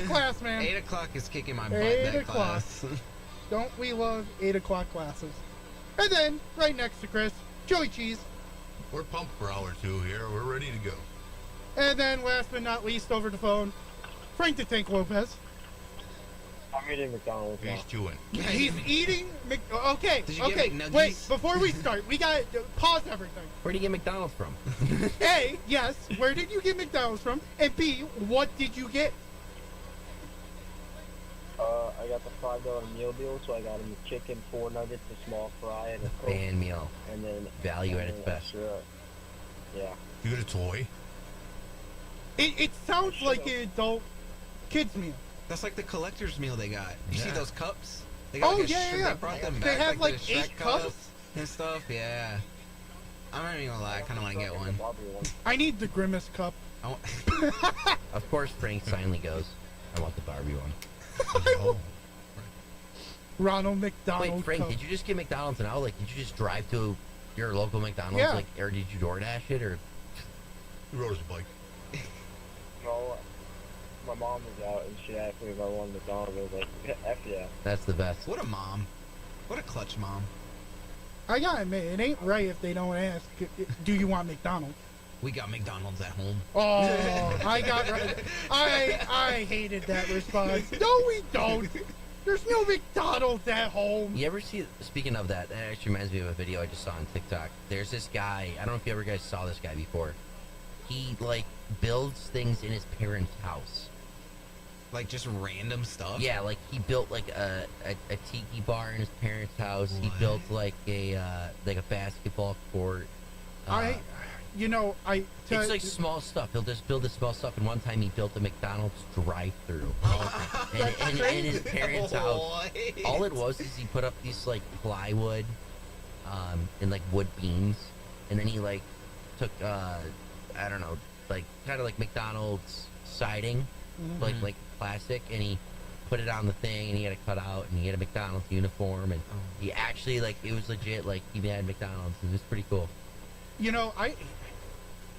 o'clock class, man. 8 o'clock is kicking my butt. 8 that o'clock. class. Don't we love 8 o'clock classes? And then, right next to Chris, Joey Cheese. We're pumped for hour 2 here. We're ready to go. And then, last but not least, over the phone, Frank the Tank Lopez. I'm eating McDonald's now. He's chewing. He's eating okay, Did you okay. get McNuggies? Wait, before we start, we got to pause everything. Where do you get McDonald's from? A, yes, where did you get McDonald's from? And B, what did you get? I got the $5 meal deal, so I got him the chicken, 4 nuggets, a small fry, and a Coke. Fan meal. And then Value at its best. extra, yeah. You get a toy? It sounds like an adult kids meal. That's like the collector's meal they got. You see Yeah. those cups? They Oh, like yeah. They brought them back. They have, like, the Shrek 8 cups? and stuff. Yeah. I'm not even gonna lie. I kind of want to get one. I need the Grimace cup. I want Of course, Frank silently goes, I want the Barbie one. Oh. Ronald McDonald Wait, Frank, cup. did you just get McDonald's and like, did you just drive to your local McDonald's? Yeah. Like, or did you DoorDash it, or? He rode his bike. No, my mom was out, and she asked me if I wanted McDonald's. I was like, F yeah. That's the best. What a mom. What a clutch mom. I gotta admit, it ain't right if they don't ask, do you want McDonald's? We got McDonald's at home. Oh, I got right. I hated that response. No, we don't. There's no McDonald's at home. You ever see, speaking of that, that actually reminds me of a video I just saw on TikTok. There's this guy, I don't know if you ever guys saw this guy before. He, like, builds things in his parents' house. Like just random stuff. Yeah, like he built like a tiki bar in his parents' house. What? He built like a basketball court. It's like small stuff. He'll just build this small stuff. And one time he built a McDonald's drive-through in his parents' house. All it was is he put up these like plywood, and like wood beams, and then he like took I don't know, like kind of like McDonald's siding, like plastic, and he put it on the thing, and he had it cut out, and he had a McDonald's uniform, and he actually like it was legit. Like he had McDonald's. It was pretty cool. You know,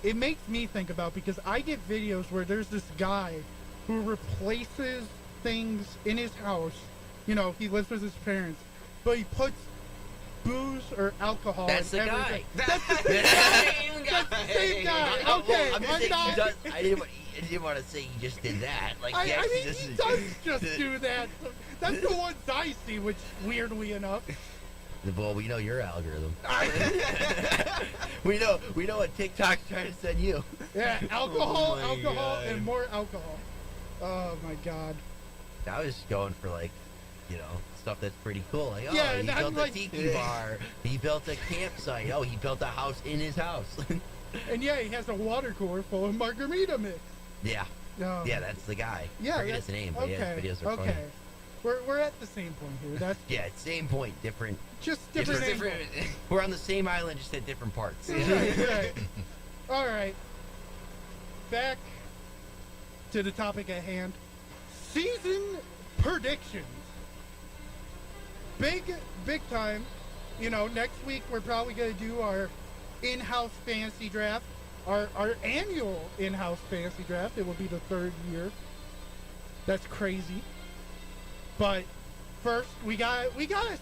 it makes me think about, because I get videos where there's this guy who replaces things in his house. You know, he lives with his parents, but he puts booze or alcohol That's in the everything. guy. That's the same guy. That's the same guy. Okay, I'm just I'm saying not. he does. I didn't want to say he just did that. Like, I he mean, he does just do that. That's the ones I see, which weirdly enough. Well, we know your algorithm. we know what TikTok's trying to send you. Yeah, alcohol, my alcohol, God. and more alcohol. Oh my God. I was going for like, stuff that's pretty cool. Like, Yeah, he and I'm built like- a tiki bar. He built a campsite. Oh, he built a house in his house. And yeah, he has a water cooler full of margarita mix. yeah, Oh. yeah, that's the guy. Yeah, Forget that's- his name, but yeah, his videos are okay. funny. We're at the same point here. That's Yeah, same point, different. just It's different. just angle. different. We're on the same island, just at different parts. Right. All right. Back to the topic at hand. Season predictions. Big time. You know, next week we're probably going to do our in-house fantasy draft. Our annual in-house fantasy draft. It will be the 3rd year. That's crazy. But first, we gotta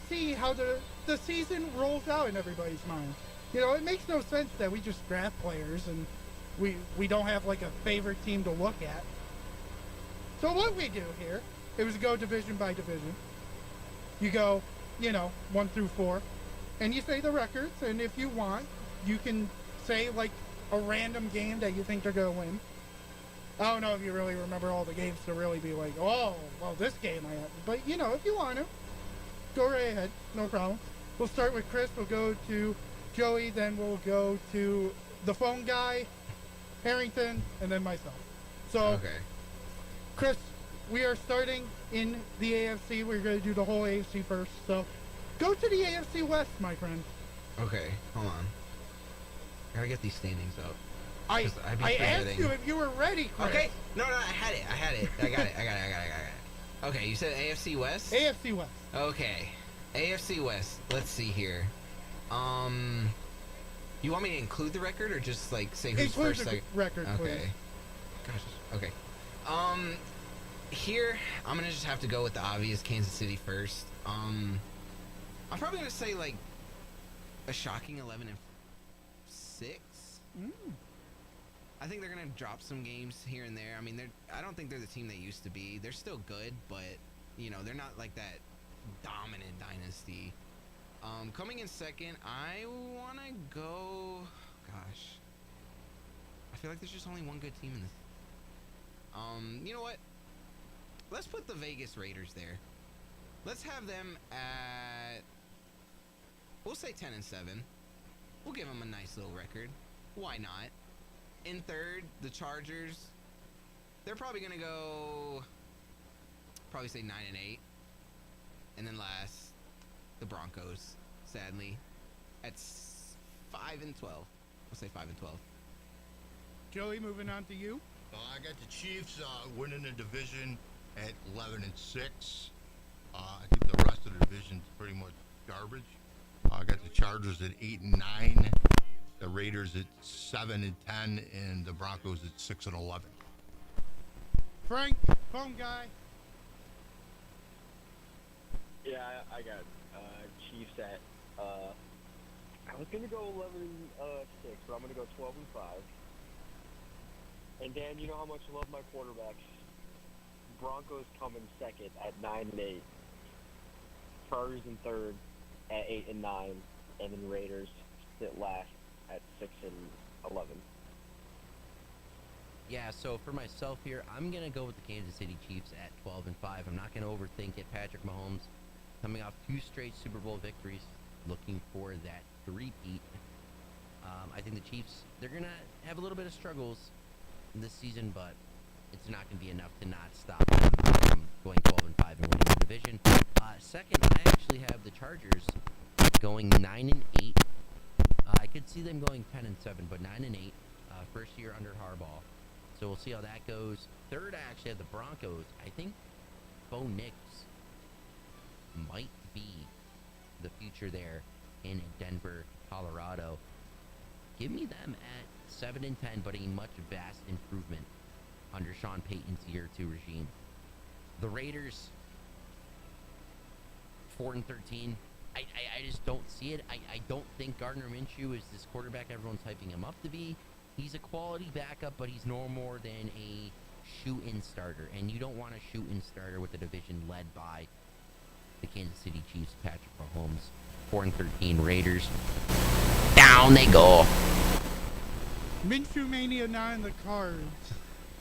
see how the season rolls out in everybody's mind. You know, it makes no sense that we just draft players and we don't have like a favorite team to look at. So what we do here is go division by division. You go, 1 through 4, and you say the records, and if you want, you can say like a random game that you think they're gonna win. I don't know if you really remember all the games to really be like, oh, well, this game I have. But, if you want to, go right ahead. No problem. We'll start with Chris. We'll go to Joey. Then we'll go to the phone guy, Harrington, and then myself. So, Okay. Chris, we are starting in the AFC. We're going to do the whole AFC first. So, go to the AFC West, my friend. Okay. Hold on. Gotta get these standings up. I 'Cause I'd be asked forgetting. you if you were ready, Chris. Okay. No, I had it. I got it. Okay, you said AFC West? AFC West. Okay. AFC West. Let's see here. You want me to include the record or just like say who's Include first? the record, please. Okay. Gosh. Okay. here, I'm gonna just have to go with the obvious Kansas City first. I'm probably gonna say like a shocking 11-6. I think they're gonna drop some games here and there. I mean, I don't think they're the team they used to be. They're still good, but they're not like that dominant dynasty. Coming in second, I wanna go. Gosh, I feel like there's just only one good team in this. You know what? Let's put the Vegas Raiders there. Let's have them at, we'll say 10-7. We'll give them a nice little record. Why not? In third, the Chargers. They're probably gonna go, probably say 9-8. And then last, the Broncos. Sadly, at 5-12. We'll say 5-12. Joey, moving on to you. I got the Chiefs winning the division at 11-6. I think the rest of the division's pretty much garbage. I got the Chargers at 8-9, the Raiders at 7-10, and the Broncos at 6-11. Frank, phone guy. Yeah, I got Chiefs at. I was gonna go 11-6, but I'm gonna go 12-5. And Dan, you know how much I love my quarterbacks. Broncos come in second at 9-8. Chargers in third at 8-9, and then Raiders sit last at 6-11. Yeah, so for myself here, I'm going to go with the Kansas City Chiefs at 12-5. I'm not going to overthink it. Patrick Mahomes coming off 2 straight Super Bowl victories, looking for that three-peat. I think the Chiefs, they're going to have a little bit of struggles this season, but it's not going to be enough to not stop them from going 12-5 and winning the division. Second, I actually have the Chargers going 9-8. I could see them going 10-7, but 9-8. First year under Harbaugh. So we'll see how that goes. Third, I actually have the Broncos. I think Bo Nix might be the future there in Denver, Colorado. Give me them at 7-10, but a much vast improvement under Sean Payton's year 2 regime. The Raiders, 4-13. I just don't see it. I don't think Gardner Minshew is this quarterback everyone's hyping him up to be. He's a quality backup, but he's no more than a shoot-in starter. And you don't want a shoot-in starter with a division led by the Kansas City Chiefs, Patrick Mahomes. 4-13 Raiders. Down they go. Minshew Mania 9 the cards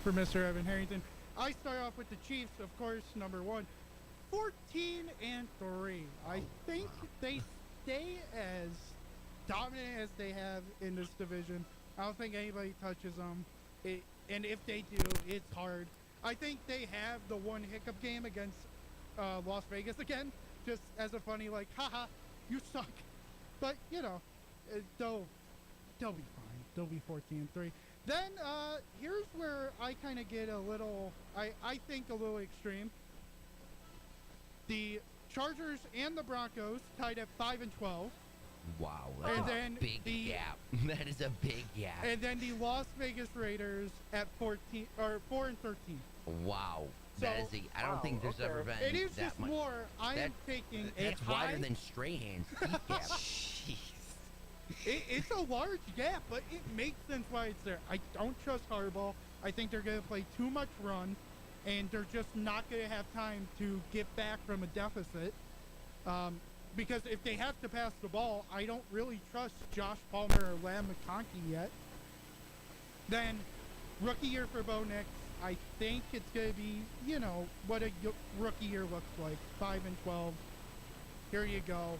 for Mr. Evan Harrington. I start off with the Chiefs, of course, number 1. 14-3. I think they stay as dominant as they have in this division. I don't think anybody touches them. And if they do, it's hard. I think they have the one hiccup game against Las Vegas again, just as a funny, like, haha, you suck. But, they'll be fine. They'll be 14-3. Then, here's where I kind of get a little, I think a little extreme. The Chargers and the Broncos tied at 5-12. Wow, that's And a then big gap. That is a big gap. And then the Las Vegas Raiders at 4-13. Wow. So- That is I don't think there's ever been It is that just much. more. I'm That- taking That's a high. wider than Strahan's teeth gap. Jeez. It's a large gap, but it makes sense why it's there. I don't trust Harbaugh. I think they're going to play too much run, and they're just not going to have time to get back from a deficit. Because if they have to pass the ball, I don't really trust Josh Palmer or Lam McConkey yet. Then, rookie year for Bo Nix. I think it's going to be, what a rookie year looks like. 5-12. Here you go.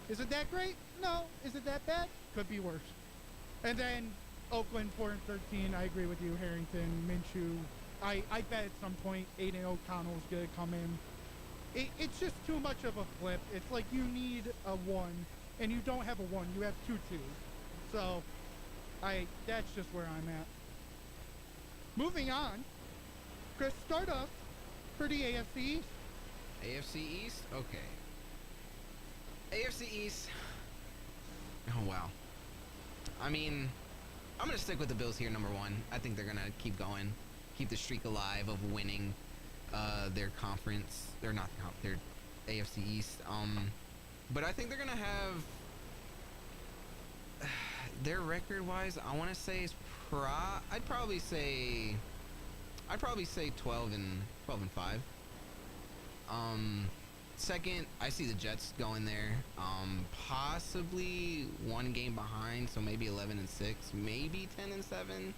Is it that great? No. Is it that bad? Could be worse. And then, Oakland 4-13. I agree with you, Harrington, Minshew. I bet at some point Aiden O'Connell's going to come in. It's just too much of a flip. It's like you need a 1, and you don't have a 1. You have 2 2s. So, that's just where I'm at. Moving on. Chris, start us for the AFC East. AFC East? Okay. AFC East. Oh, wow. I mean, I'm going to stick with the Bills here, number 1. I think they're going to keep going. keep the streak alive of winning their conference. They're not their AFC East. But I think they're gonna have their record-wise. I want to say is I'd probably say 12 and 5. Second, I see the Jets going there. Possibly one game behind, so maybe 11 and 6, maybe 10 and 7.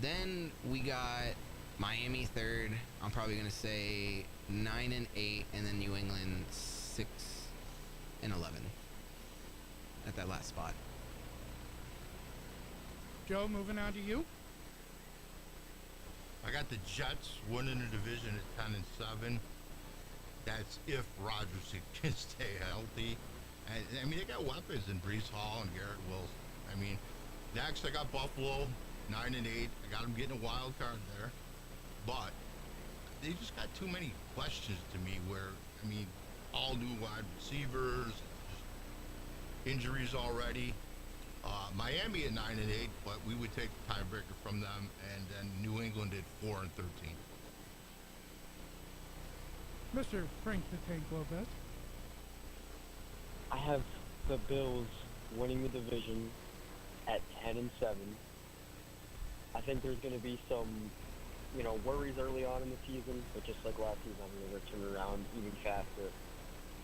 Then we got Miami third. I'm probably gonna say 9 and 8, and then New England 6 and 11 at that last spot. Joe, moving on to you. I got the Jets winning the division at 10 and 7. That's if Rodgers can stay healthy. And I mean, they got weapons in Brees Hall and Garrett Wilson. I mean, next I got Buffalo 9 and 8. I got them getting a wild card there, but they just got too many questions to me. Where I mean, all new wide receivers, just injuries already. Miami at 9 and 8, but we would take the tiebreaker from them, and then New England at 4 and 13. Mr. Frank the Tank Lopez. I have the Bills winning the division at 10 and 7. I think there's going to be some, worries early on in the season, but just like last season, I'm going to turn around even faster.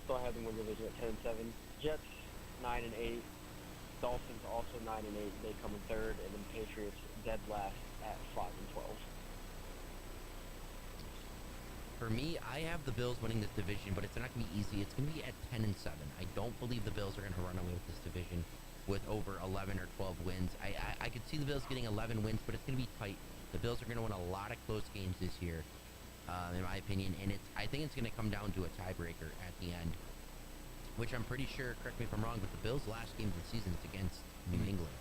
So I have them win the division at 10 and 7. Jets 9 and 8. Dolphins also 9 and 8. They come in third, and then Patriots dead last at 5 and 12. For me, I have the Bills winning this division, but it's not going to be easy. It's going to be at 10 and 7. I don't believe the Bills are going to run away with this division with over 11 or 12 wins. I could see the Bills getting 11 wins, but it's going to be tight. The Bills are going to win a lot of close games this year, in my opinion, and I think it's going to come down to a tiebreaker at the end, which I'm pretty sure, correct me if I'm wrong, but the Bills' last game of the season is against New England,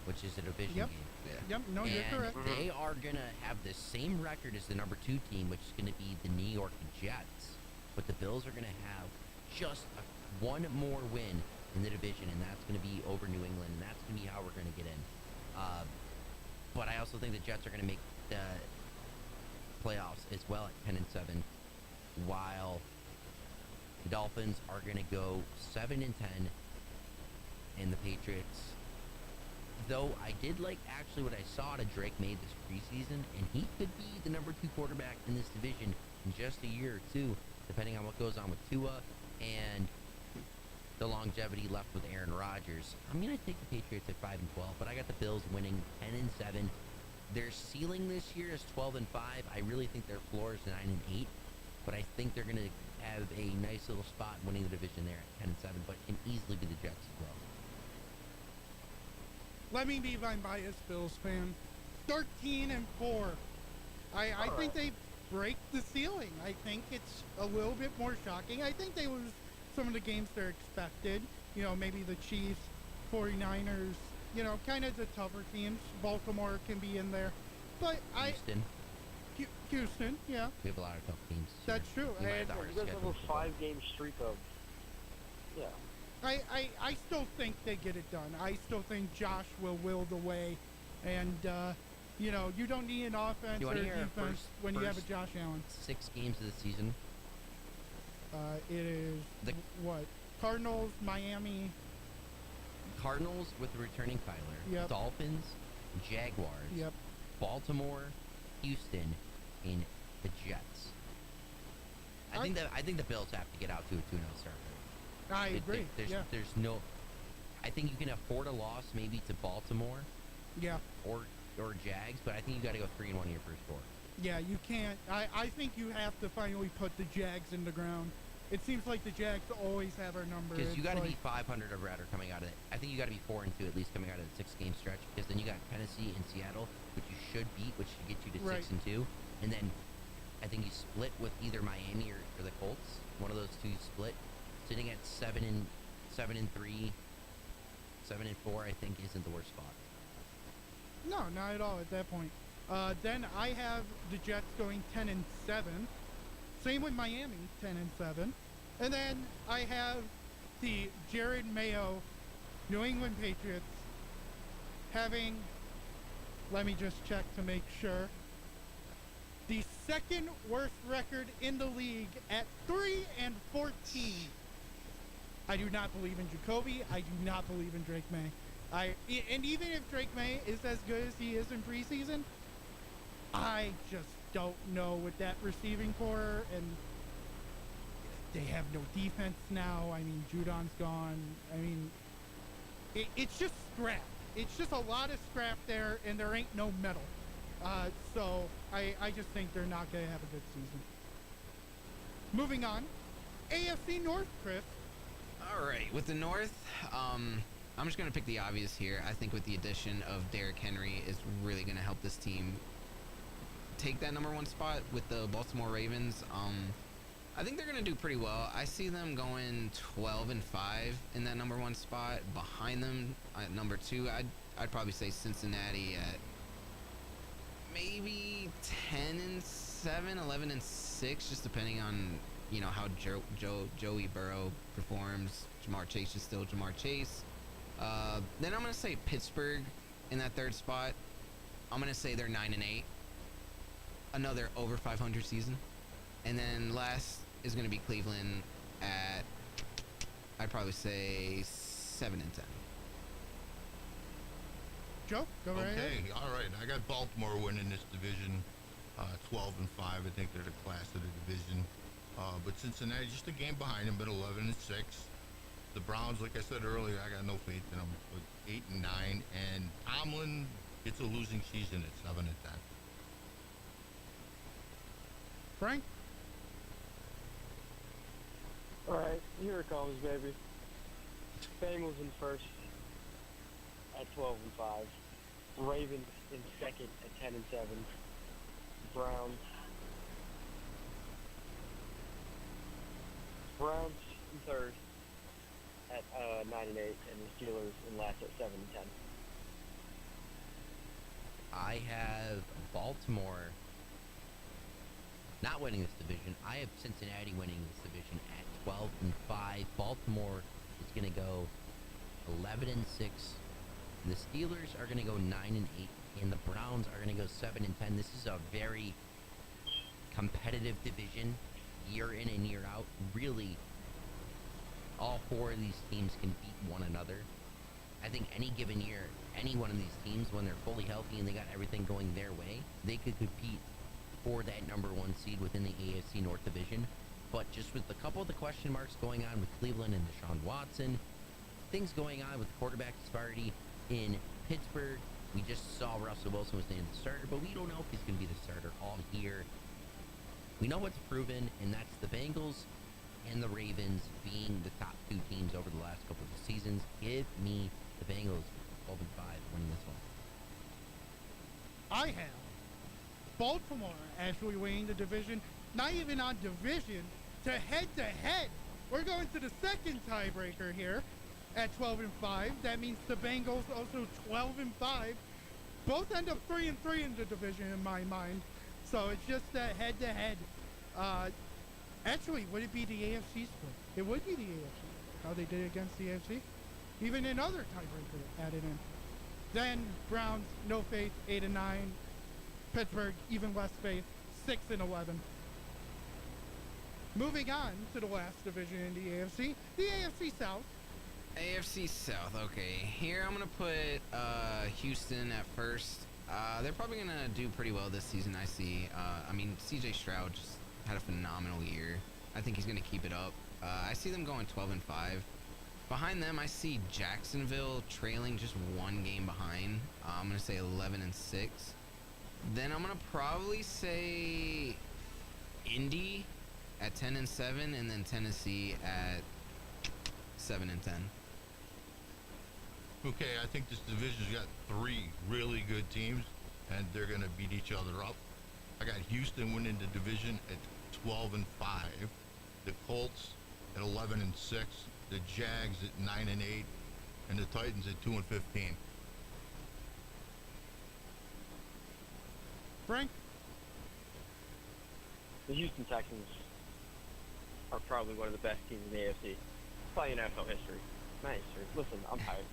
which is a division game. Yep, no, you're correct. They are going to have the same record as the number 2 team, which is going to be the New York Jets. But the Bills are going to have just one more win in the division, and that's going to be over New England, and that's going to be how we're going to get in. But I also think the Jets are going to make the playoffs as well at 10 and 7, while the Dolphins are going to go 7 and 10, and the Patriots. Though I did like actually what I saw to Drake May this preseason, and he could be the number 2 quarterback in this division in just a year or two, depending on what goes on with Tua and the longevity left with Aaron Rodgers. I'm going to take the Patriots at 5 and 12, but I got the Bills winning 10 and 7. Their ceiling this year is 12 and 5. I really think their floor is 9 and 8, but I think they're going to have a nice little spot winning the division there at 10 and 7, but can easily be the Jets as well. Let me be my biased Bills fan. 13 and 4. I think they break the ceiling. I think it's a little bit more shocking. I think they lose some of the games they're expected. Maybe the Chiefs, 49ers, kind of the tougher teams. Baltimore can be in there. But Houston, yeah. We have a lot of tough teams. That's true. We might have the You hardest guys have schedule. a 5-game streak of, yeah. I still think they get it done. I still think Josh will will the way. And, you don't need an offense You or wanna hear our defense when you have a first Josh Allen. 6 games of the season. It is, what? Cardinals, Miami. Cardinals with the returning Kyler. Yep. Dolphins, Jaguars. Yep. Baltimore, Houston, and the Jets. I think the Bills have to get out to a 2-0 start. I agree. There's no. I think you can afford a loss maybe to Baltimore. Yeah. Or Jags, but I think you got to go 3-1 in your first 4. Yeah, you can't. I think you have to finally put the Jags in the ground. It seems like the Jags always have our number. Because you got to like, be 500 or better coming out of it. I think you got to be 4 and 2 at least coming out of the 6-game stretch. Because then you got Tennessee and Seattle, which you should beat, which should get you to 6 and 2. And then I think you split with either Miami or the Colts. One of those two you split. Sitting at 7 and 3, 7 and 4, I think isn't the worst spot. No, not at all at that point. Then I have the Jets going 10 and 7. Same with Miami, 10 and 7. And then I have the Jared Mayo New England Patriots having Let me just check to make sure. The second worst record in the league at 3-14. I do not believe in Jacoby. I do not believe in Drake May. And even if Drake May is as good as he is in preseason, I just don't know with that receiving core, and they have no defense now. I mean, Judon's gone. I mean, it's just scrap. It's just a lot of scrap there, and there ain't no metal. So I just think they're not going to have a good season. Moving on, AFC North, Chris. All right, with the North, I'm just going to pick the obvious here. I think with the addition of Derrick Henry is really going to help this team take that number 1 spot with the Baltimore Ravens. I think they're going to do pretty well. I see them going 12-5 in that number 1 spot. Behind them at number 2, I'd probably say Cincinnati at maybe 10-7, 11-6, just depending on, you know, how Joey Burrow performs. Jamar Chase is still Jamar Chase. Then I'm going to say Pittsburgh in that 3rd spot. I'm going to say they're 9-8. Another over 500 season. And then last is going to be Cleveland at, I'd probably say 7-10. Joe, go right ahead. Okay, all right. I got Baltimore winning this division, 12-5. I think they're the class of the division. But Cincinnati just a game behind them, but 11-6. The Browns, like I said earlier, I got no faith in them. But 8-9, and Tomlin gets a losing season at 7-10. Frank? Alright, here it comes, baby. Bengals in first at 12-5. Ravens in second at 10-7. Browns in third at 9-8, and the Steelers in last at 7-10. I have Baltimore not winning this division. I have Cincinnati winning this division at 12-5. Baltimore is going to go 11-6. The Steelers are going to go 9-8, and the Browns are going to go 7-10. This is a very competitive division, year in and year out. Really, all 4 of these teams can beat one another. I think any given year, any one of these teams, when they're fully healthy and they got everything going their way, they could compete for that number 1 seed within the AFC North Division. But just with a couple of the question marks going on with Cleveland and Deshaun Watson, things going on with quarterback disparity in Pittsburgh, we just saw Russell Wilson was named the starter, but we don't know if he's going to be the starter all year. We know what's proven, and that's the Bengals and the Ravens being the top 2 teams over the last couple of seasons. Give me the Bengals 12-5 winning this one. I have Baltimore actually winning the division, not even on division, to head-to-head. We're going to the second tiebreaker here at 12-5. That means the Bengals also 12-5. Both end up 3-3 in the division in my mind. So it's just that head-to-head. Actually, would it be the AFC split? It would be the AFC. How they did against the AFC. Even another tiebreaker added in. Then Browns, no faith, 8-9. Pittsburgh, even less faith, 6-11. Moving on to the last division in the AFC South. AFC South, okay. Here I'm going to put Houston at first. They're probably going to do pretty well this season, I see. I mean, CJ Stroud just had a phenomenal year. I think he's going to keep it up. I see them going 12-5. Behind them, I see Jacksonville trailing just 1 game behind. I'm going to say 11-6. Then I'm going to probably say Indy at 10-7, and then Tennessee at 7-10. Okay, I think this division's got 3 really good teams, and they're going to beat each other up. I got Houston winning the division at 12-5, the Colts at 11-6, the Jags at 9-8, and the Titans at 2-15. Frank? The Houston Texans are probably one of the best teams in the AFC. Probably in NFL history. Nice. Listen, I'm tired.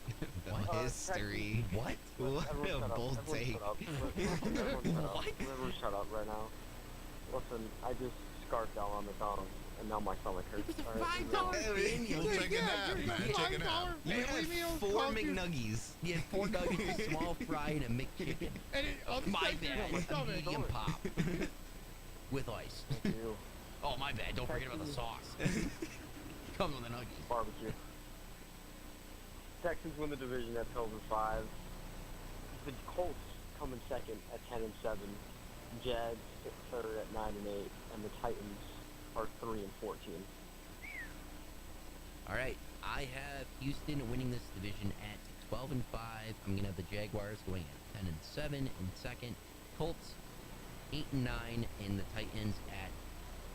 The history. What? What Everyone a shut up. bold Everyone take. shut up. Everyone shut up. What? Everyone shut up right now. Listen, I just scarfed down on McDonald's, and now my stomach hurts. It was a All right? $5 menu. We'll take a nap, you're man. good. Take a nap. $5 You family had meals 4 cost you- McNuggies. You had 4 nuggets, a small fry, and a McChicken. And it My upsets your bad. A stomach. medium pop. With ice. Thank you. Oh, my bad. Don't forget about the sauce. Comes with the nuggets. Barbecue. Texans win the division at 12-5. The Colts come in second at 10-7. Jags sit third at 9-8, and the Titans are 3-14. All right. I have Houston winning this division at 12-5. I'm gonna have the Jaguars going at 10-7 in second. Colts 8-9, and the Titans at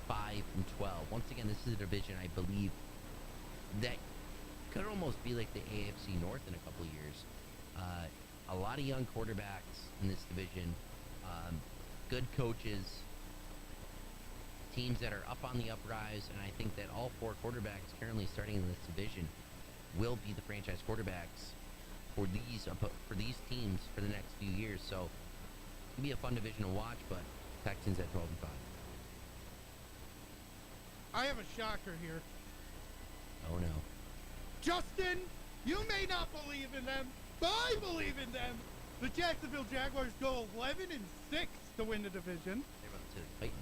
5-12. Once again, this is a division I believe that could almost be like the AFC North in a couple of years. A lot of young quarterbacks in this division, good coaches, teams that are up on the uprise, and I think that all 4 quarterbacks currently starting in this division will be the franchise quarterbacks for these teams for the next few years. So it'll be a fun division to watch, but Texans at 12-5. I have a shocker here. Oh no. Justin, you may not believe in them, but I believe in them. The Jacksonville Jaguars go 11-6 to win the division. They're about to the Titans.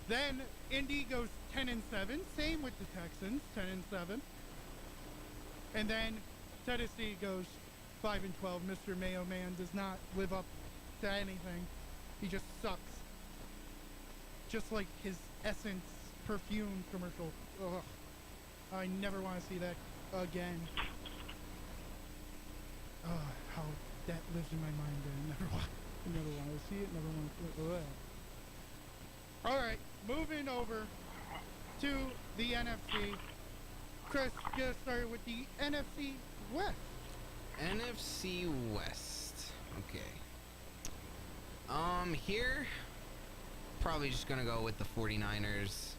Then Indy goes 10-7, same with the Texans, 10-7. And then Tennessee goes 5-12. Mr. Mayo Man does not live up to anything. He just sucks. Just like his Essence perfume commercial. Ugh. I never want to see that again. How that lives in my mind. I never want to see it. Never want to. All right, moving over to the NFC. Chris, get started with the NFC West. NFC West. Okay. Here, probably just gonna go with the 49ers.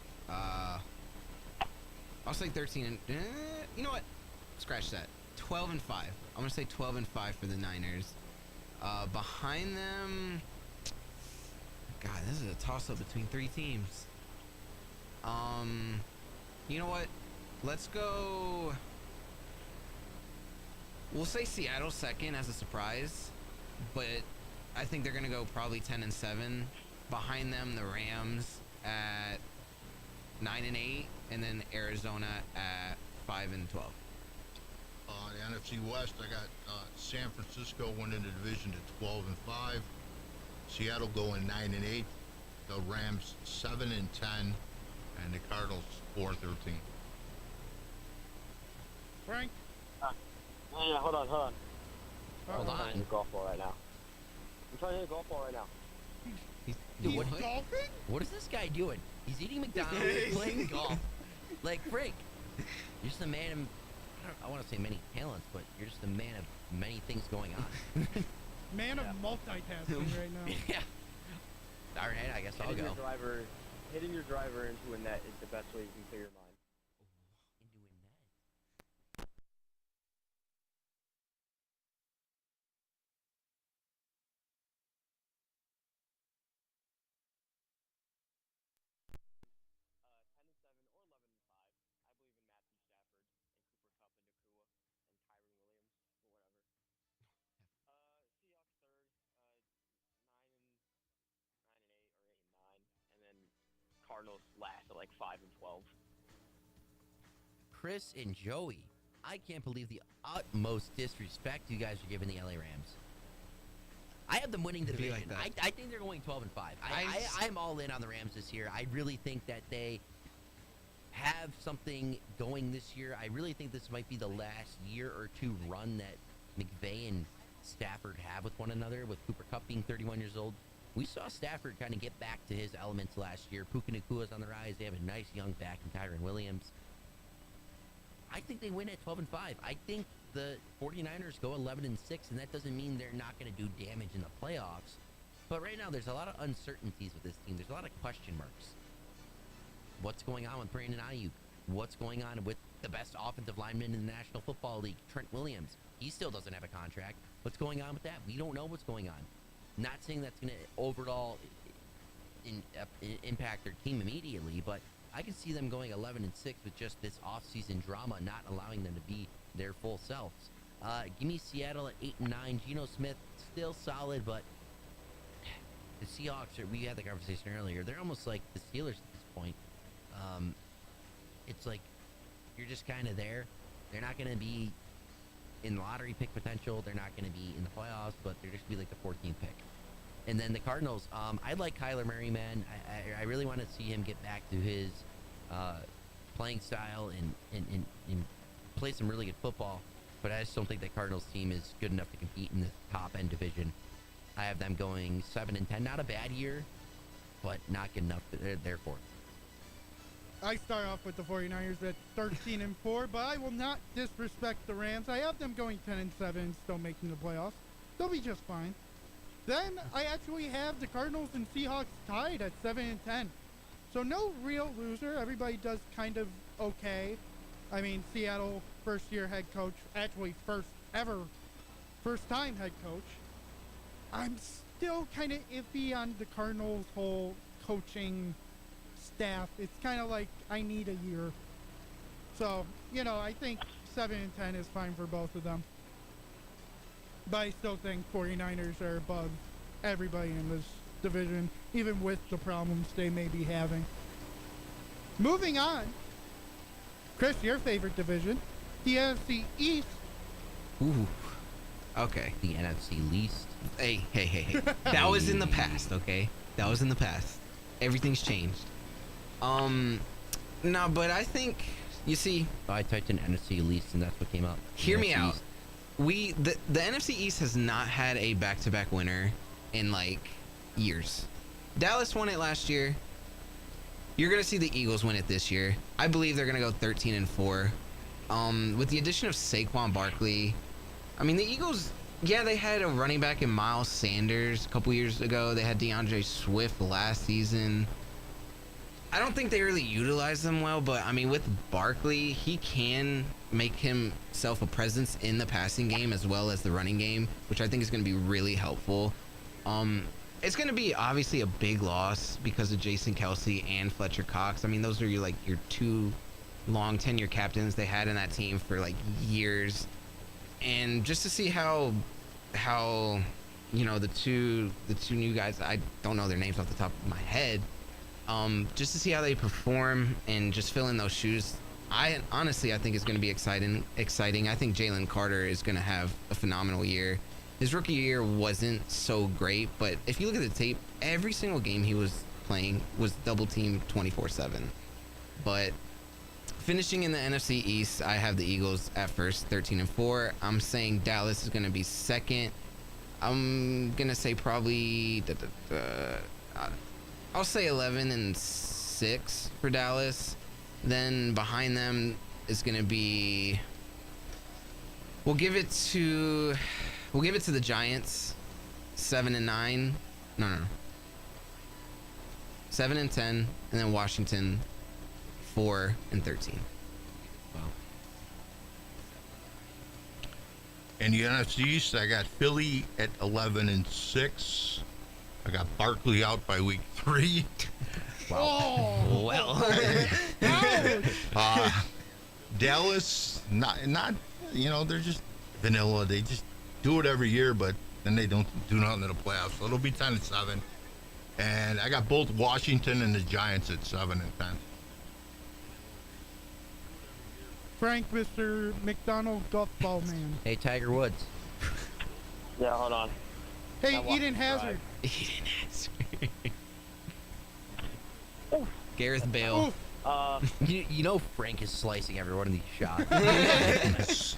I'll say 13 and you know what? Scratch that. 12-5. I'm gonna say 12-5 for the Niners. Behind them, God, this is a toss-up between 3 teams. You know what? Let's go. We'll say Seattle second as a surprise, but I think they're gonna go probably 10-7. Behind them, the Rams at 9-8, and then Arizona at 5-12. The NFC West, I got San Francisco winning the division to 12-5. Seattle going 9-8. The Rams 7-10, and the Cardinals 4-13. Frank? Yeah, hold on. Hold I'm trying to on. hit a golf ball right now. I'm trying to hit a golf ball right now. Dude, He's what, golfing? what is this guy doing? He's eating McDonald's, playing golf. Like, Frank, you're just a man of, I want to say many talents, but you're just a man of many things going on. Man of multitasking right now. Yeah. All right, I guess I'll go. Hitting your driver into a net is the best way you can clear your mind. Into a net. Cardinals last at like 5-12. Chris and Joey, I can't believe the utmost disrespect you guys are giving the LA Rams. I have them winning the Be division. like that. I think they're going 12-5. I'm all in on the Rams this year. I really think that they have something going this year. I really think this might be the last year or two run that McVay and Stafford have with one another, with Cooper Kupp being 31 years old. We saw Stafford kind of get back to his elements last year. Puka Nakua's on the rise. They have a nice young back in Tyron Williams. I think they win at 12-5. I think the 49ers go 11-6, and that doesn't mean they're not going to do damage in the playoffs. But right now, there's a lot of uncertainties with this team. There's a lot of question marks. What's going on with Brandon Ayuk? What's going on with the best offensive lineman in the National Football League, Trent Williams? He still doesn't have a contract. What's going on with that? We don't know what's going on. Not saying that's going to overall impact their team immediately, but I can see them going 11-6 with just this offseason drama not allowing them to be their full selves. Give me Seattle at 8-9. Geno Smith still solid, but the Seahawks we had the conversation earlier. They're almost like the Steelers at this point. It's like you're just kind of there. They're not going to be in lottery pick potential. They're not going to be in the playoffs, but they're just going to be like the 14th pick. And then the Cardinals, I like Kyler Murray, man. I really want to see him get back to his playing style and play some really good football. But I just don't think that Cardinals team is good enough to compete in the top end division. I have them going 7-10. Not a bad year, but not good enough. They're fourth. I start off with the 49ers at 13-4, but I will not disrespect the Rams. I have them going 10-7 and still making the playoffs. They'll be just fine. Then I actually have the Cardinals and Seahawks tied at 7-10. So no real loser. Everybody does kind of okay. I mean, Seattle, first-year head coach, actually first time head coach. I'm still kind of iffy on the Cardinals' whole coaching staff. It's kind of like I need a year. So, I think 7-10 is fine for both of them. But I still think 49ers are above everybody in this division, even with the problems they may be having. Moving on. Chris, your favorite division, the NFC East. Ooh. Okay. The NFC least. Hey. That was in the past, okay? That was in the past. Everything's changed. No, but I think, you see... I typed in NFC least, and that's what came up. Hear me NFC out. East. The NFC East has not had a back-to-back winner in, years. Dallas won it last year. You're going to see the Eagles win it this year. I believe they're going to go 13-4. With the addition of Saquon Barkley, I mean, the Eagles, yeah, they had a running back in Miles Sanders a couple years ago. They had DeAndre Swift last season. I don't think they really utilized them well, but, I mean, with Barkley, he can make himself a presence in the passing game as well as the running game, which I think is going to be really helpful. It's going to be obviously a big loss because of Jason Kelsey and Fletcher Cox. I mean, those are your two long tenure captains they had in that team for years. And just to see how the two new guys, I don't know their names off the top of my head, just to see how they perform and just fill in those shoes. I think it's going to be exciting. I think Jalen Carter is going to have a phenomenal year. His rookie year wasn't so great, but if you look at the tape, every single game he was playing was double teamed 24/7. But finishing in the NFC East, I have the Eagles at first, 13-4. I'm saying Dallas is going to be second. I'm going to say probably, I'll say 11-6 for Dallas. Then behind them is going to be, we'll give it to the Giants, 7-9. No. 7-10, and then Washington, 4-13. Wow. In the NFC East, I got Philly at 11-6. I got Barkley out by week 3. Wow. Oh, Well. Dallas, not they're just vanilla. They just do it every year, but then they don't do nothing in the playoffs. So it'll be 10-7. And I got both Washington and the Giants at 7-10. Frank, Mr. McDonald Golf Ball Man. Hey, Tiger Woods. Yeah, hold on. Hey, I want Eden to Hazard. Gareth Bale. Oof. You know Frank is slicing every one of these shots.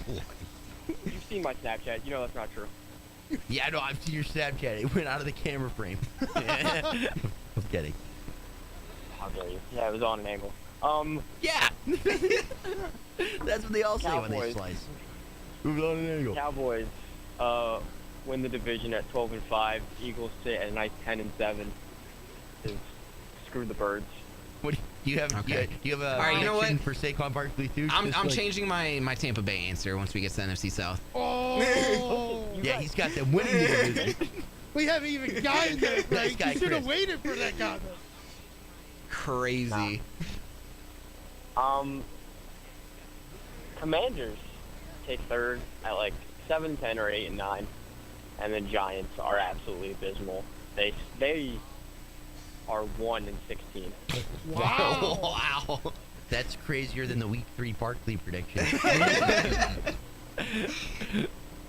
You've seen my Snapchat. You know that's not true. Yeah, I know. I've seen your Snapchat. It went out of the camera frame. I'm kidding. How dare you? Yeah, it was on an angle. Yeah. That's what they all say when they Cowboys. slice. It was on an angle. Cowboys win the division at 12-5. Eagles sit at a nice 10-7. Screw the Birds. What do you have? Okay. Do you have a All right, you know prediction what? for Saquon Barkley too? I'm Just like- changing my Tampa Bay answer once we get to the NFC South. Oh, Yeah, he's got them winning the division. we haven't even gotten there, Nice Frank. guy, You should have Chris. waited for that comment. Crazy. Commanders take third at like 7, 10, or 8 and 9, and then Giants are absolutely abysmal. They are 1 and 16. Wow. Wow. That's crazier than the Week 3 Barkley prediction.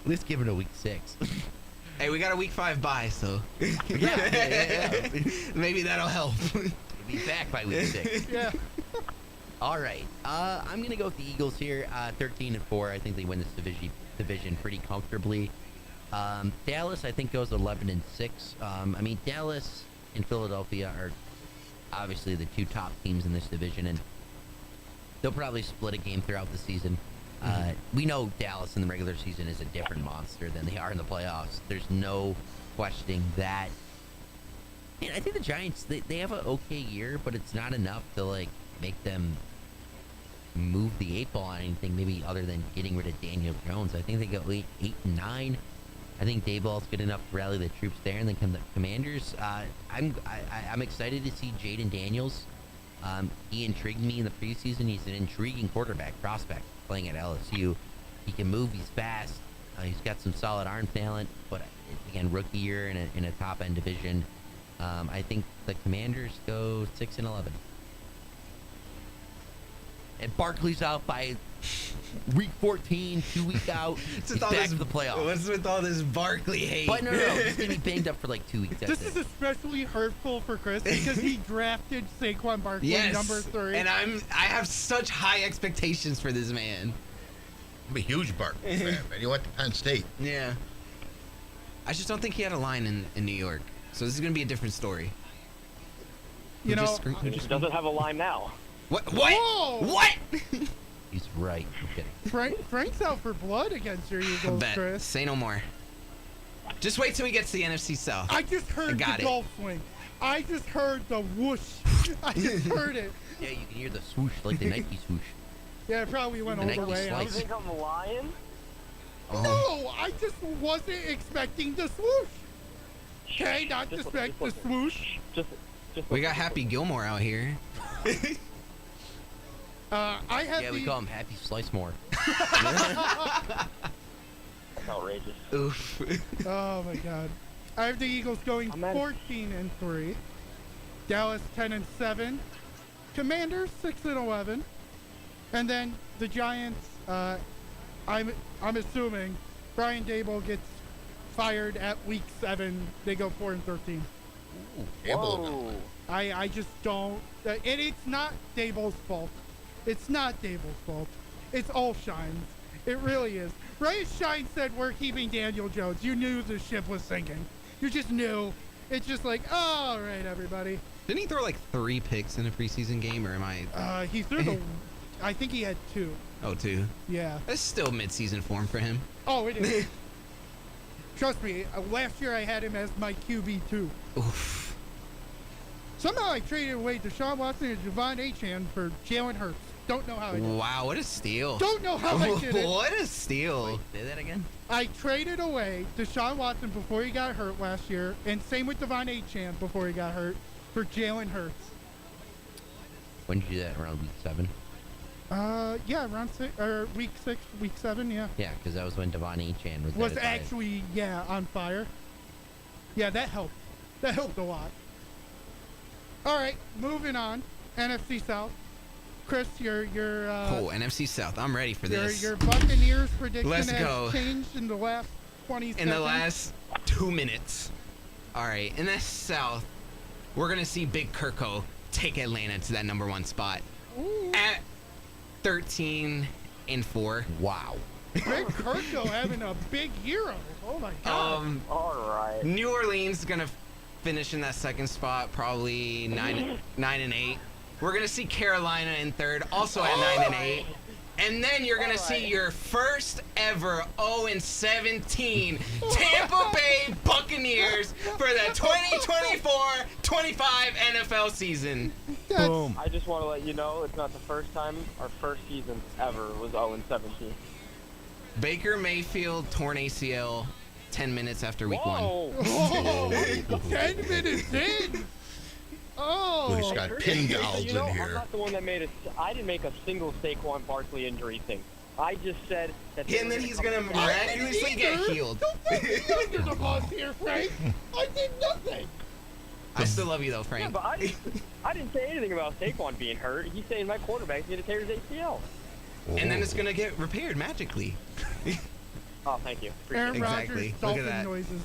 Let's give it a Week 6. Hey, we got a Week 5 bye, so Yeah. maybe that'll help. We'll be back by Week 6. Yeah. All right. I'm gonna go with the Eagles here. 13-4. I think they win this division pretty comfortably. Dallas, I think, goes 11-6. I mean, Dallas and Philadelphia are obviously the two top teams in this division, and they'll probably split a game throughout the season. We know Dallas in the regular season is a different monster than they are in the playoffs. There's no questioning that. And I think the Giants, they have an okay year, but it's not enough to like make them move the 8 ball on anything, maybe other than getting rid of Daniel Jones. I think they go 8 and 9. I think Dayball's good enough to rally the troops there, and then come the Commanders. I'm excited to see Jaden Daniels. He intrigued me in the preseason. He's an intriguing quarterback prospect playing at LSU. He can move. He's fast. He's got some solid arm talent, but again, rookie year in a top end division. I think the Commanders go 6-11. And Barkley's out by week 14, 2 weeks out. He's back to the playoffs. What's with all this Barkley hate? But no. He's going to be banged up for like 2 weeks. That's This is it. especially hurtful for Chris because he drafted Saquon Barkley Yes, number 3. and I have such high expectations for this man. I'm a huge Barkley fan, man. He went to Penn State. Yeah. I just don't think he had a line in New York, so this is gonna be a different story. You know, He doesn't have a line now. What? Whoa! What? He's right. I'm kidding. Frank's out for blood against your Eagles, Bet. Chris. Say no more. Just wait till we get to the NFC South. I just heard got the it. golf swing. I just heard the whoosh. I just heard it. Yeah, you can hear the swoosh like the Nike swoosh. Yeah, it probably went The over Nike way out. You slice. think I'm lying? No, I just wasn't expecting the swoosh. Okay, not Just expect the listen. swoosh. Just We got Happy Gilmore out here. I have Yeah, we call him Happy Slice More. That's outrageous. Oof. Oh my God. I have the Eagles going I'm at- 14-3. Dallas 10-7. Commanders 6-11. And then the Giants. I'm assuming Brian Daboll gets fired at week 7. They go 4-13. Whoa. I just don't. And it's not Daboll's fault. It's not Daboll's fault. It's all Shine's. It really is. Right as Shine said, we're keeping Daniel Jones. You knew the ship was sinking. You just knew. It's just like, all right, everybody. Didn't he throw like 3 picks in a preseason game, or am I? He threw the. I think he had 2. Oh, 2. Yeah. That's still mid-season form for him. Oh, it is. Trust me. Last year I had him as my QB2. Oof. Somehow I traded away Deshaun Watson and Javon Achan for Jalen Hurts. Don't know how I did. Wow, what a steal. Don't know how I did it. What a steal. Say that again? I traded away Deshaun Watson before he got hurt last year, and same with Devon Achane before he got hurt, for Jalen Hurts. When did you do that? Around week 7? Yeah, around week 6, week 7, yeah. Yeah, because that was when Devon Achane was Was at his highest. actually, yeah, on fire. Yeah, that helped. That helped a lot. All right, moving on. NFC South. Chris, your NFC South. I'm ready for this. your Buccaneers prediction Let's has go. changed in the last 20 seconds. In the last 2 minutes. All right, in the South, we're gonna see Big Kirko take Atlanta to that number 1 spot Ooh, at 13-4. Wow. Greg Kirko having a big year. Oh my God. All right. New Orleans gonna finish in that 2nd spot, probably 9 and 8. We're gonna see Carolina in 3rd, also at 9 and 8. And then you're going to see your first ever 0-17 Tampa Bay Buccaneers for the 2024-25 NFL season. Boom. I just want to let you know it's not the first time our first season ever was 0-17. Baker Mayfield torn ACL 10 minutes after week one. Oh, 10 minutes in. Oh, He's got pin gals You know, in I'm here. not the one that I didn't make a single Saquon Barkley injury thing. I just said that. And then he's going to miraculously get healed. Don't put me under the bus here, Frank. I did nothing. I still love you though, Yeah, Frank. but I didn't say anything about Saquon being hurt. He's saying my quarterback's going to tear his ACL. And then it's going to get repaired magically. Oh, thank you. Aaron Exactly. Rodgers, Look at dolphin that. noises.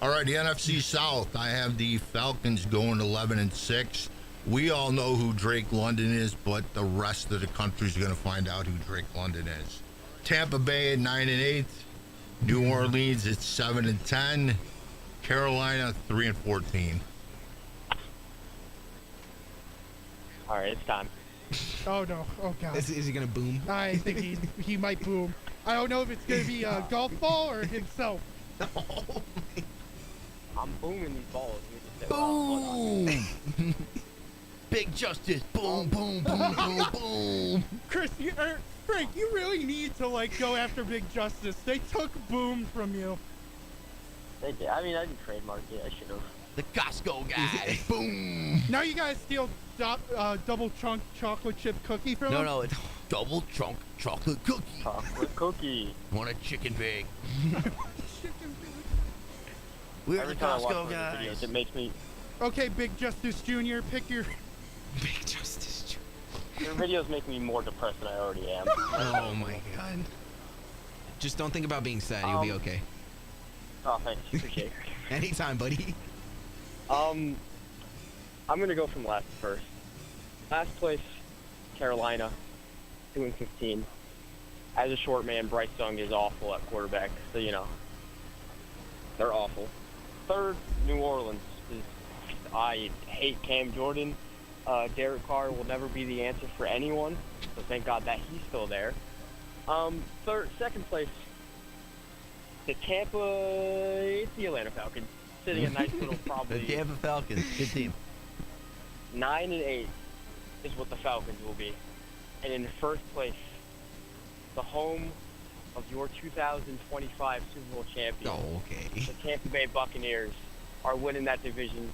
All right, the NFC South. I have the Falcons going 11-6. We all know who Drake London is, but the rest of the country's going to find out who Drake London is. Tampa Bay at 9-8. New Orleans at 7-10. Carolina 3-14. All right, it's time. Oh no! Oh god! Is he going to boom? I think he might boom. I don't know if it's gonna be a golf ball or himself. I'm booming these balls. Let me just say, hold on. Boom. Big Justice. Boom, boom, boom, boom, boom. Chris, Frank, you really need to go after Big Justice. They took boom from you. They did. I mean, I didn't trademark it. I should have. The Costco guy. Boom. Now you guys steal double chunk chocolate chip cookie from him? No, it's double chunk chocolate cookie. Chocolate cookie. Want a chicken big? We're Every the time I watch Costco one of the guys. videos, it makes me. Okay, Big Justice Jr., pick your... Big Justice. Your videos make me more depressed than I already am. Oh my god. Just don't think about being sad. You'll be okay. Oh, thanks. Appreciate it. Anytime, buddy. I'm gonna go from last to first. Last place, Carolina, 2-15. As a short man, Bryce Young is awful at quarterback, so they're awful. Third, New Orleans. I hate Cam Jordan. Derek Carr will never be the answer for anyone, so thank God that he's still there. Second place, the Atlanta Falcons, sitting a nice little The probably Tampa Falcons. Good team. 9-8 is what the Falcons will be. And in first place, the home of your 2025 Super Bowl champion, Oh, okay. the Tampa Bay Buccaneers, are winning that division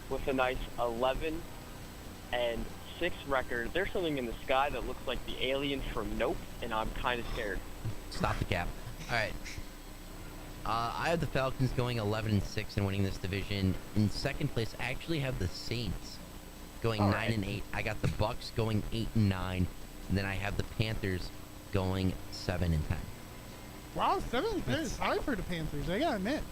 with a nice 11-6 record. There's something in the sky that looks like the alien from Nope, and I'm kind of scared. Stop the cap. All right. I have the Falcons going 11-6 and winning this division. In second place, I actually have the Saints going 9-8. I got the Bucks going 8-9, and then I have the Panthers going 7-10. Wow, 7 is high for the Panthers, I gotta admit.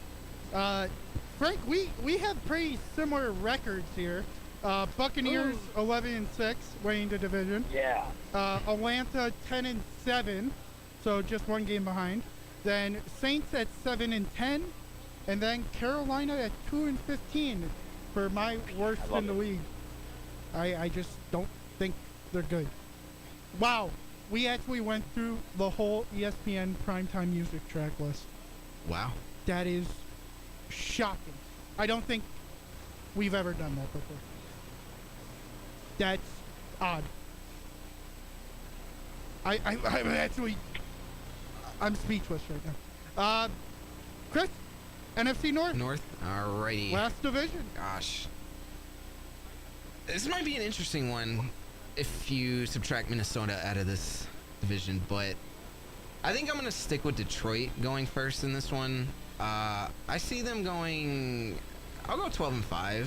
Frank, we have pretty similar records here. Buccaneers 11-6, winning the division. Yeah. Atlanta 10-7, so just one game behind. Then Saints at 7-10, and then Carolina at 2-15 for my worst in the league. I just don't think they're good. Wow, we actually went through the whole ESPN primetime music track list. Wow. That is shocking. I don't think we've ever done that before. That's odd. I'm speechless right now. Chris, NFC North, North. Alrighty. last division. Gosh. This might be an interesting one if you subtract Minnesota out of this division, but I think I'm going to stick with Detroit going first in this one. I see them going... I'll go 12-5.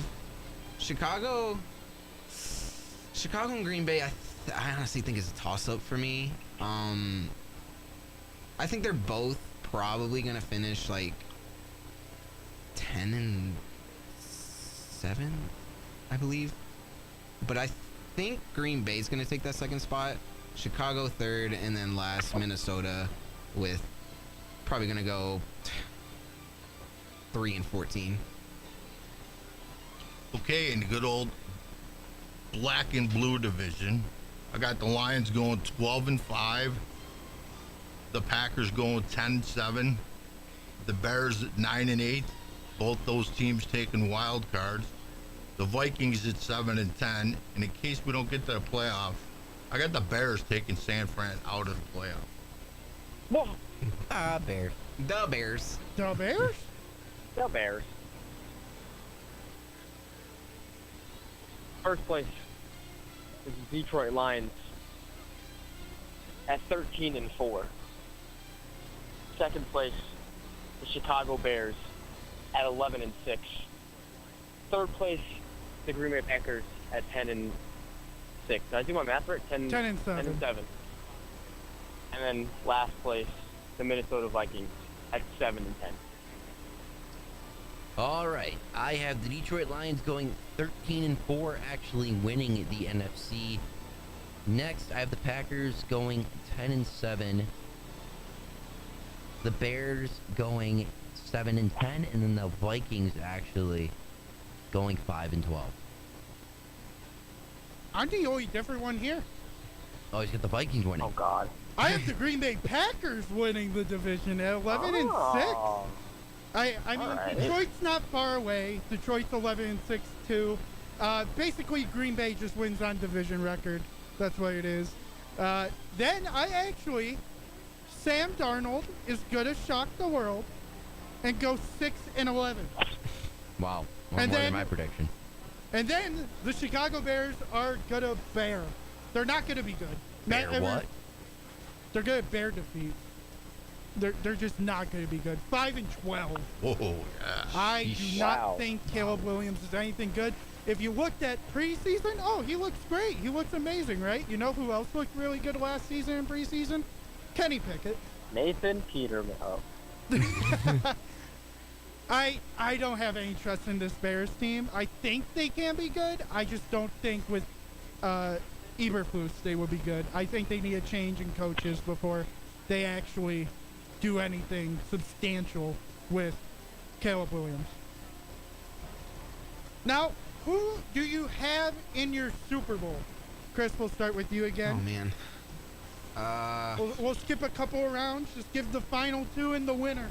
Chicago and Green Bay, I honestly think is a toss-up for me. I think they're both probably going to finish like 10-7, I believe. But I think Green Bay's going to take that second spot. Chicago third, and then last Minnesota with probably going to go 3-14. Okay, in the good old black and blue division, I got the Lions going 12-5. The Packers going 10-7. The Bears at 9-8. Both those teams taking wild cards. The Vikings at 7-10. And in case we don't get to the playoffs, I got the Bears taking San Fran out of the playoff. Whoa. Bears. The Bears. The Bears? The Bears. First place is the Detroit Lions at 13-4. Second place, the Chicago Bears at 11-6. Third place, the Green Bay Packers at 10-6. Did I do my math right? 10 and 7. 10-7. And then last place, the Minnesota Vikings at 7-10. All right, I have the Detroit Lions going 13-4, actually winning the NFC. Next, I have the Packers going 10-7. The Bears going 7-10, and then the Vikings actually going 5-12. I'm the only different one here. Oh, he's got the Vikings winning. Oh, God. I have the Green Bay Packers winning the division at 11-6. Oh. I mean, All right. Detroit's not far away. Detroit's 11-6 too. Basically, Green Bay just wins on division record. That's what it is. Then Sam Darnold is gonna shock the world and go 6-11. Wow, And more then- than my prediction. And then the Chicago Bears are gonna bear. They're not gonna be good. Bear what? They're gonna bear defeat. They're just not gonna be good. 5-12. Oh, yeah. I do Yeesh. not Wow. think Caleb Williams is anything good. If you looked at preseason, oh, he looks great. He looks amazing, right? You know who else looked really good last season in preseason? Kenny Pickett. Nathan Peterman. Oh. I don't have any trust in this Bears team. I think they can be good. I just don't think with Eberflus they will be good. I think they need a change in coaches before they actually do anything substantial with Caleb Williams. Now, who do you have in your Super Bowl? Chris, we'll start with you Oh again. man. We'll skip a couple of rounds. Just give the final two and the winner.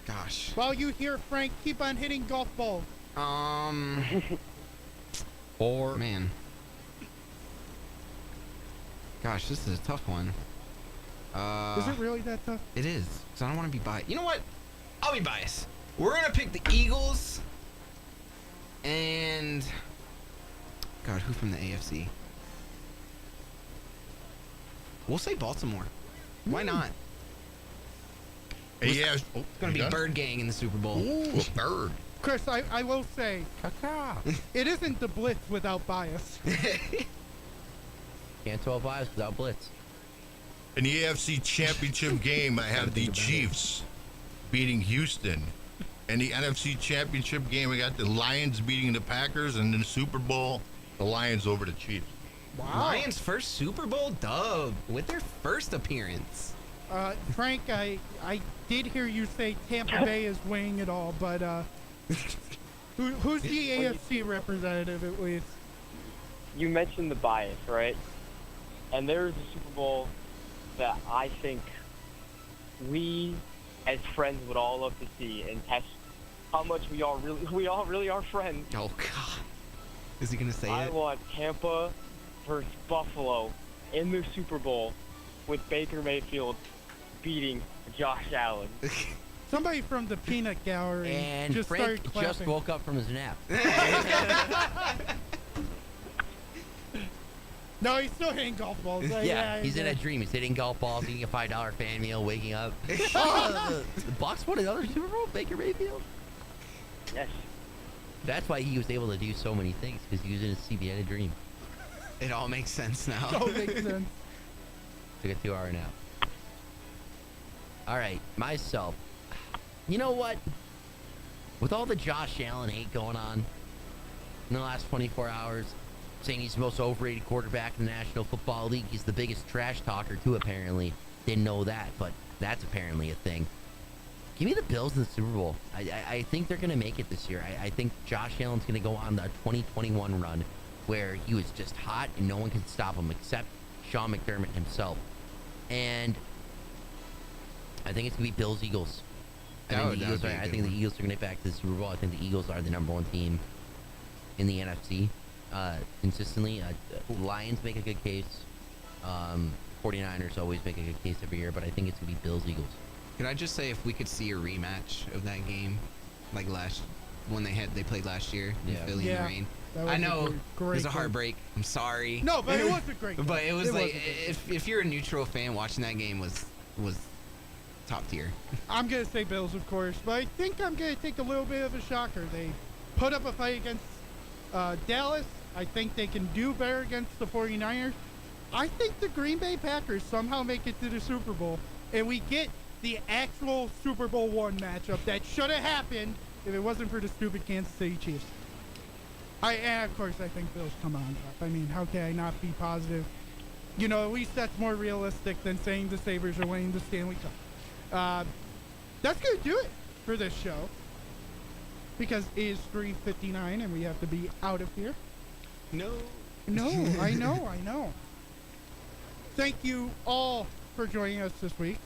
Gosh. While you hear Frank keep on hitting golf balls. Or Man. Gosh, this is a tough one. Is it really that tough? It is, because I don't want to be biased. You know what? I'll be biased. We're going to pick the Eagles. And... God, who from the AFC? We'll say Baltimore. Why not? Hey, yeah. Oh, It's going to be Bird Gang in the Super Bowl. Ooh, a bird. Chris, I will say, Caca. it isn't the Blitz without bias. Can't 12 lives without Blitz. In the AFC Championship game, I have the think about it. Chiefs beating Houston. In the NFC Championship game, we got the Lions beating the Packers, and in the Super Bowl, the Lions over the Chiefs. Wow. Lions' first Super Bowl dub with their first appearance. Frank, I did hear you say Tampa Bay is weighing it all, but who's the AFC representative at least? You mentioned the bias, right? And there's a Super Bowl that I think we, as friends, would all love to see and test how much we all really are friends. Oh, God. Is he going to say I it? want Tampa versus Buffalo in the Super Bowl with Baker Mayfield beating Josh Allen. Somebody from the peanut gallery And just Frank started clapping. just woke up from his nap. No, he's still hitting golf balls. Yeah, he's in a dream. He's hitting golf balls, eating a $5 fan meal, waking up. Oh, the Bucs won another Super Bowl, Baker Mayfield. Yes. That's why he was able to do so many things, because he was in a CBN dream. It all makes sense now. So makes sense. Took a 2-hour nap. All right, myself. You know what? With all the Josh Allen hate going on in the last 24 hours, saying he's the most overrated quarterback in the National Football League, he's the biggest trash talker too, apparently. Didn't know that, but that's apparently a thing. Give me the Bills in the Super Bowl. I think they're going to make it this year. I think Josh Allen's going to go on the 2021 run where he was just hot and no one could stop him except Sean McDermott himself. And I think it's going to be Bills-Eagles. I think the Eagles are going to get back to the Super Bowl. I think the Eagles are the number one team in the NFC consistently. Lions make a good case. 49ers always make a good case every year, but I think it's going to be Bills-Eagles. Could I just say if we could see a rematch of that game, like when they played last year in Philly in the rain? I know it was a heartbreak. I'm sorry. No, but it was a great game. But it was if you're a neutral fan watching that game was top tier. I'm going to say Bills, of course, but I think I'm going to take a little bit of a shocker. They put up a fight against Dallas. I think they can do better against the 49ers. I think the Green Bay Packers somehow make it to the Super Bowl, and we get the actual Super Bowl I matchup that should have happened if it wasn't for the stupid Kansas City Chiefs. And of course, I think Bills come on top. I mean, how can I not be positive? You know, at least that's more realistic than saying the Sabres are winning the Stanley Cup. That's going to do it for this show, because it is 3:59 and we have to be out of here. No, I know. Thank you all for joining us this week.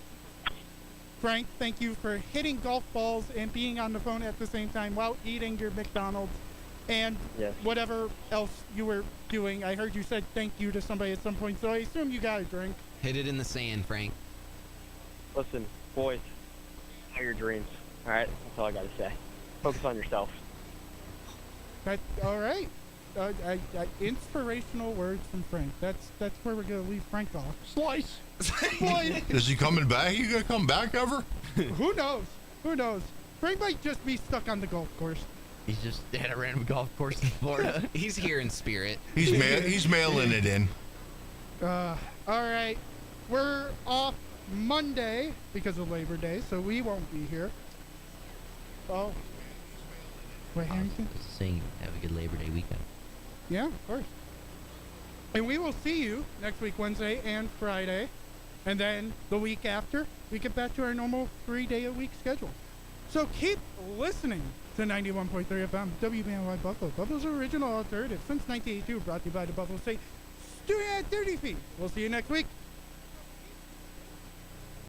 Frank, thank you for hitting golf balls and being on the phone at the same time while eating your McDonald's and whatever else you were doing. I heard you said thank you to somebody at some point, so I assume you got a drink. Hit it in the sand, Frank. Listen, boys, have your dreams. All right, that's all I got to say. Focus on yourself. All right. Inspirational words from Frank. That's where we're gonna leave Frank off. Slice. Is he coming back? You gonna come back ever? Who knows? Frank might just be stuck on the golf course. He's just at a random golf course in Florida. He's here in spirit. He's mailing it in. All right. We're off Monday because of Labor Day, so we won't be here. Oh. Wait, Harrington? I was saying, have a good Labor Day weekend. Yeah, of course. And we will see you next week, Wednesday and Friday. And then the week after, we get back to our normal 3-day-a-week schedule. So keep listening to 91.3 FM, WBNY Buffalo, Buffalo's original alternative since 1982, brought to you by the Buffalo State Student at 30 feet. We'll see you next week.